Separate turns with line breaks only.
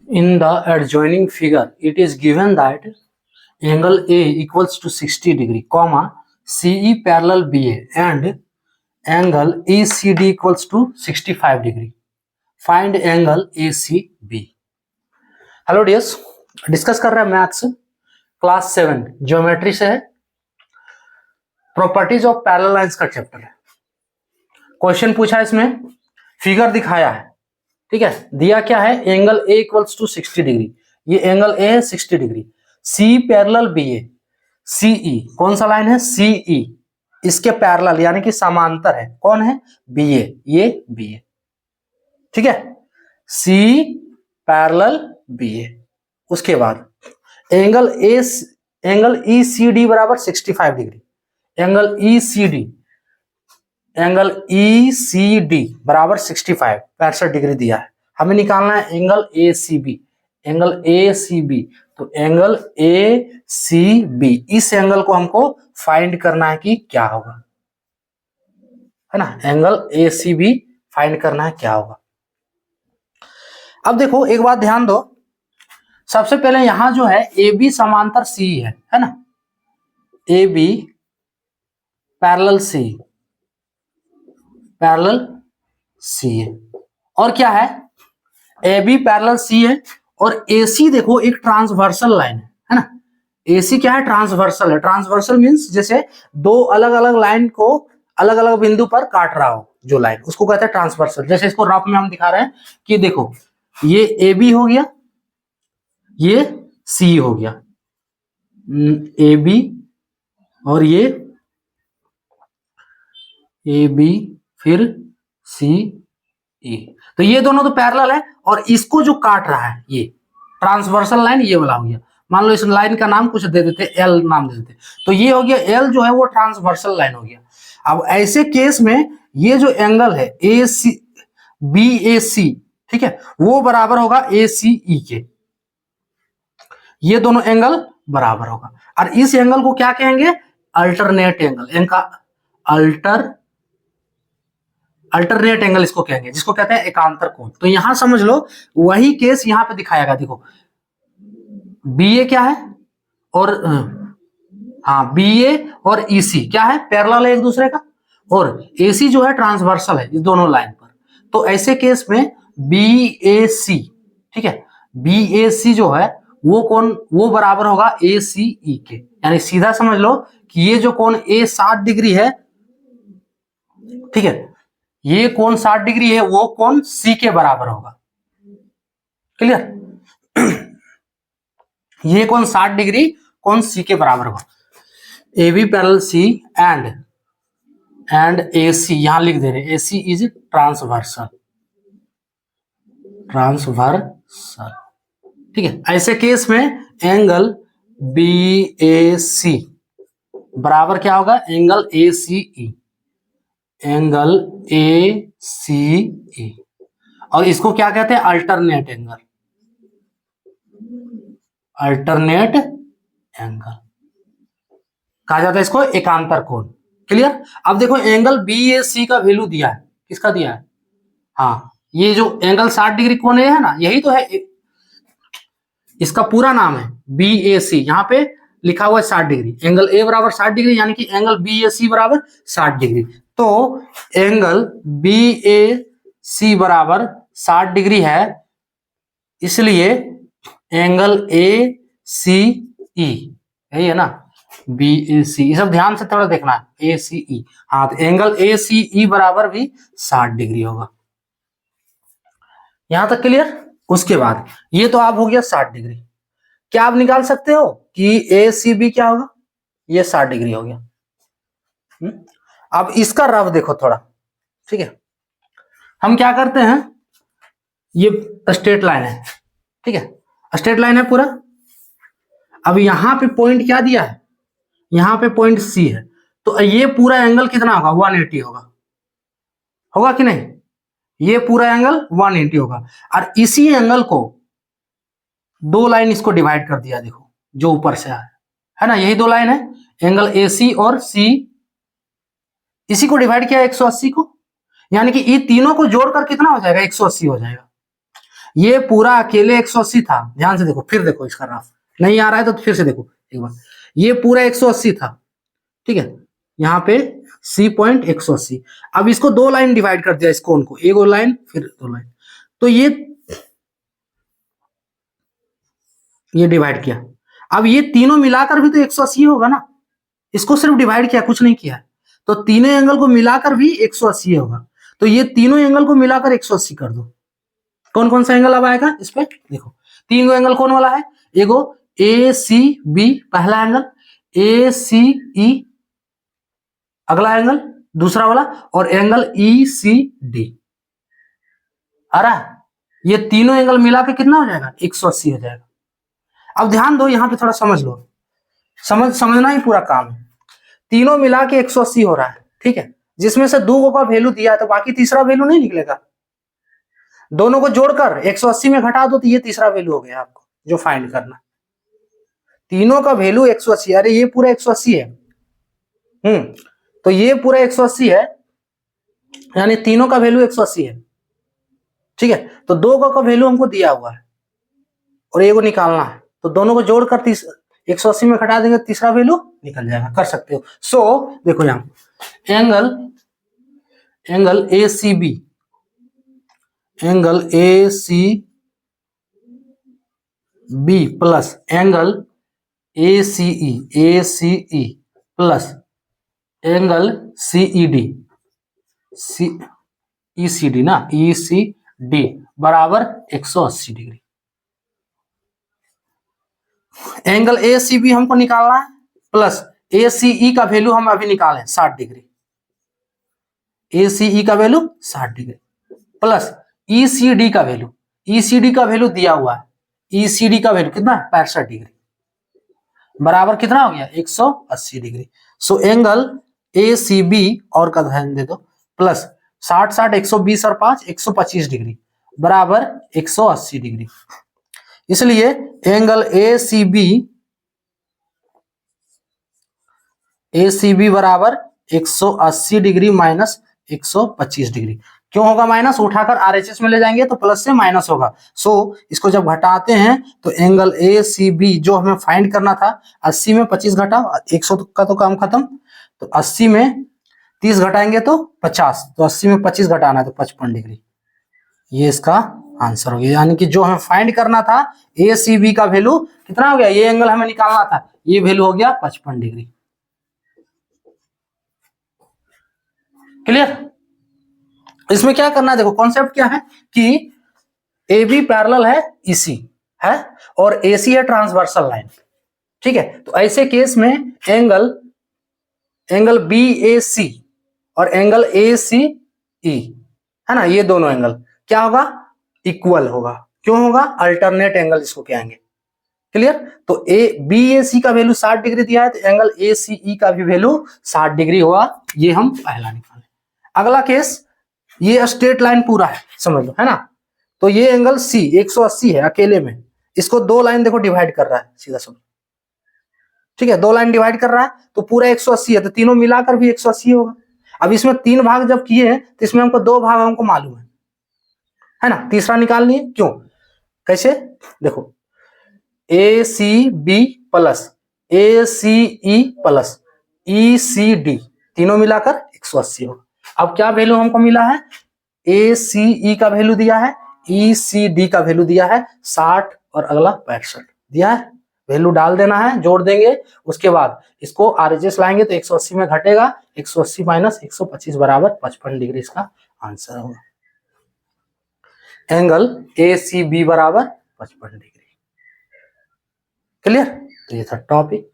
In the adjoining figure, it is given that angle A equals to 60 degree, comma, CE parallel BA and angle ECD equals to 65 degree. Find angle ACB. Hello dears, discuss कर रहे हैं maths class 7 geometry से है, properties of parallel lines का chapter है। Question पूछा है, इसमें फिगर दिखाया है, ठीक है। दिया क्या है, angle A equals to 60 degree, ये एंगल ए है 60 degree, C parallel B A, C E कौन सा लाइन है, सीई, इसके पैरेलल यानी कि समांतर है, कौन है, बी ए, ये बी ए, ठीक है, सी पैरेलल बी ए। उसके बाद angle A, angle E C D बराबर 65 degree, angle E C D, angle E C D बराबर 65 डिग्री दिया है। हमें निकालना है angle A C B, angle A C B, तो एंगल ए सी बी, इस एंगल को हमको फाइंड करना है कि क्या होगा, है ना, angle A C B find करना है क्या होगा। अब देखो एक बात ध्यान दो, सबसे पहले यहां जो है ए बी समांतर सी है ना, A B parallel C, parallel C है, और क्या है, ए बी पैरेलल सी है, और ए सी देखो एक ट्रांसवर्सल लाइन है ना, ए सी क्या है, ट्रांसवर्सल है। ट्रांसवर्सल मींस जैसे दो अलग अलग लाइन को अलग अलग बिंदु पर काट रहा हो जो लाइन, उसको कहते हैं ट्रांसवर्सल। जैसे इसको रफ में हम दिखा रहे हैं कि देखो ये ए बी हो गया, ये सी हो गया, ए बी और ये ए बी फिर सी ई, तो ये दोनों तो पैरेलल है, और इसको जो काट रहा है ये ट्रांसवर्सल लाइन, ये वाला हो गया। मान लो इस लाइन का नाम कुछ दे देते, एल नाम दे देते, तो ये हो गया एल जो है वो ट्रांसवर्सल लाइन हो गया। अब ऐसे केस में ये जो एंगल है ए सी बी ए सी, ठीक है, वो बराबर होगा ए सी ई के, ये दोनों एंगल बराबर होगा। और इस एंगल को क्या कहेंगे, अल्टरनेट एंगल, इनका अल्टरनेट एंगल इसको कहेंगे, जिसको कहते हैं एकांतर कोण। तो यहां समझ लो वही केस यहां पे दिखाएगा। देखो बी ए क्या है, और हाँ बी ए और ई सी क्या है, पैरेलल है एक दूसरे का, और ए सी जो है ट्रांसवर्सल है इस दोनों लाइन पर। तो ऐसे केस में बी ए सी, ठीक है, बी ए सी जो है वो कोण, वो बराबर होगा ए सी ई के, यानी सीधा समझ लो कि ये जो कोण ए 60 डिग्री है, ठीक है, ये कोण 60 डिग्री है, वो कोण सी के बराबर होगा। क्लियर, ये कोण 60 डिग्री कोण सी के बराबर होगा। A B parallel C and A C, यहां लिख दे रहे ए सी इज ट्रांसवर्सल, ठीक है। ऐसे केस में एंगल बी ए सी बराबर क्या होगा, angle A C E, angle A C ई, और इसको क्या कहते हैं, अल्टरनेट एंगल, अल्टरनेट एंगल कहा जाता है इसको, एकांतर कोण। क्लियर। अब देखो एंगल बी ए सी का वैल्यू दिया है, किसका दिया है, हाँ ये जो एंगल 60 डिग्री कोण है ना, यही तो है, इसका पूरा नाम है बी ए सी, यहाँ पे लिखा हुआ है 60 डिग्री, एंगल ए बराबर 60 डिग्री, यानी कि एंगल बी ए सी बराबर 60 डिग्री। तो एंगल बी ए सी बराबर 60 डिग्री है, इसलिए एंगल ए सी ई, यही है ना, बी ए सी, ये सब ध्यान से थोड़ा देखना है, ए सी ई, हाँ तो एंगल ए सी ई बराबर भी 60 डिग्री होगा। यहां तक क्लियर। उसके बाद ये तो आप हो गया 60 डिग्री, क्या आप निकाल सकते हो कि ए सी बी क्या होगा, ये 60 डिग्री हो गया। अब इसका रफ देखो थोड़ा, ठीक है, हम क्या करते हैं, ये स्ट्रेट लाइन है, ठीक है, स्ट्रेट लाइन है पूरा। अब यहां पे पॉइंट क्या दिया है, यहां पे पॉइंट सी है, तो ये पूरा एंगल कितना होगा, 180 होगा कि नहीं, ये पूरा एंगल 180 होगा। और इसी एंगल को दो लाइन इसको डिवाइड कर दिया, देखो जो ऊपर से है ना, यही दो लाइन है, एंगल ए सी और सी, इसी को डिवाइड किया 180 को, यानी कि ये तीनों को जोड़कर कितना हो जाएगा, 180 हो जाएगा। ये पूरा अकेले 180 था, ध्यान से देखो, फिर देखो इसका ग्राफ, नहीं आ रहा है तो फिर से देखो एक बार, ये पूरा 180 था, ठीक है, यहाँ पे सी पॉइंट 180। अब इसको दो लाइन डिवाइड कर दिया, इस कोण को, एक लाइन फिर दो लाइन, तो ये डिवाइड किया। अब ये तीनों मिलाकर भी तो 180 होगा ना, इसको सिर्फ डिवाइड किया, कुछ नहीं किया, तो तीनों एंगल को मिलाकर भी 180 होगा, तो ये तीनों एंगल को मिलाकर 180 कर दो। कौन कौन सा एंगल अब आएगा इस पे, देखो तीन गो एंगल कौन वाला है, एगो ए सी बी पहला एंगल, ए सी ई अगला एंगल दूसरा वाला, और एंगल ई सी डी आ रहा है। ये तीनों एंगल मिला के कितना हो जाएगा, 180 हो जाएगा। अब ध्यान दो, यहां पे थोड़ा समझ लो, समझना ही पूरा काम है। तीनों मिला के 180 हो रहा है, ठीक है, जिसमें से दो का वैल्यू दिया है तो बाकी तीसरा वैल्यू नहीं निकलेगा, दोनों को जोड़कर 180 में घटा दो तो ये तीसरा वैल्यू हो गया आपको जो फाइंड करना। तीनों का वैल्यू 180, अरे ये पूरा 180 है, तो ये पूरा 180 है, यानी तीनों का वैल्यू 180 है, ठीक है, तो दो का वैल्यू हमको दिया हुआ है और ये को निकालना है, तो दोनों को जोड़कर 180 में घटा देंगे, तीसरा वैल्यू निकल जाएगा, कर सकते हो। सो देखो यहाँ angle A C B, angle A C B plus angle A C E plus angle C E D, E C D ना, ई सी डी बराबर 180 degree. Angle A C B हमको निकालना है, प्लस ए सी ई का value हम अभी निकालें 60 degree, ए C ई का वैल्यू 60 डिग्री प्लस ई सी डी का वैल्यू, ई सी डी का वैल्यू दिया हुआ है, ई सी डी का वैल्यू कितना 65 डिग्री बराबर कितना हो गया 180 degree. So angle A C B और का ध्यान दे दो, प्लस 60 60 120 और 5 125 डिग्री बराबर 180 डिग्री। इसलिए एंगल ए सी बी बराबर 180 डिग्री माइनस 125 डिग्री। क्यों होगा माइनस, उठाकर आरएचएस में ले जाएंगे तो प्लस से माइनस होगा। सो इसको जब घटाते हैं तो एंगल ए सी बी जो हमें फाइंड करना था, 80 में 25 घटाओ, 100 का तो काम खत्म, तो 80 में 30 घटाएंगे तो 50, तो 80 में 25 घटाना है तो 55 डिग्री, ये इसका आंसर हो गया। यानी कि जो हमें फाइंड करना था ए सी बी का वैल्यू कितना हो गया, ये एंगल हमें निकालना था, ये वैल्यू हो गया 55 डिग्री। क्लियर। इसमें क्या करना है, देखो कॉन्सेप्ट क्या है कि ए बी पैरेलल है ईसी है और एसी है ट्रांसवर्सल लाइन, ठीक है, तो ऐसे केस में एंगल बी ए सी और एंगल ए सी ई है ना, ये दोनों एंगल क्या होगा, इक्वल होगा। क्यों होगा, अल्टरनेट एंगल इसको कहेंगे। क्लियर। तो ए बी ए सी का वैल्यू 60 डिग्री दिया है, तो एंगल ए सी ई का भी वैल्यू 60 डिग्री होगा, ये हम पहला निकालें। अगला केस, ये स्ट्रेट लाइन पूरा है समझ लो, है ना, तो ये एंगल सी 180 है अकेले में, इसको दो लाइन देखो डिवाइड कर रहा है सीधा समझ, ठीक है, दो लाइन डिवाइड कर रहा है तो पूरा 180 है, तो तीनों मिलाकर भी 180 होगा। अब इसमें तीन भाग जब किए हैं तो इसमें हमको दो भाग हमको मालूम है ना, तीसरा निकाल लिए। क्यों, कैसे, देखो ए सी बी प्लस ए सी ई प्लस ई सी डी तीनों मिलाकर 180 होगा। अब क्या वैल्यू हमको मिला है, ए सी ई का वैल्यू दिया है, ई सी डी का वैल्यू दिया है 60 और अगला 65 दिया है, वैल्यू डाल देना है, जोड़ देंगे, उसके बाद इसको आरएचएस लाएंगे तो 180 में घटेगा, 180 माइनस 125 बराबर 55 डिग्री इसका आंसर होगा। एंगल ए सी बी बराबर 55 डिग्री। क्लियर। तो ये था टॉपिक।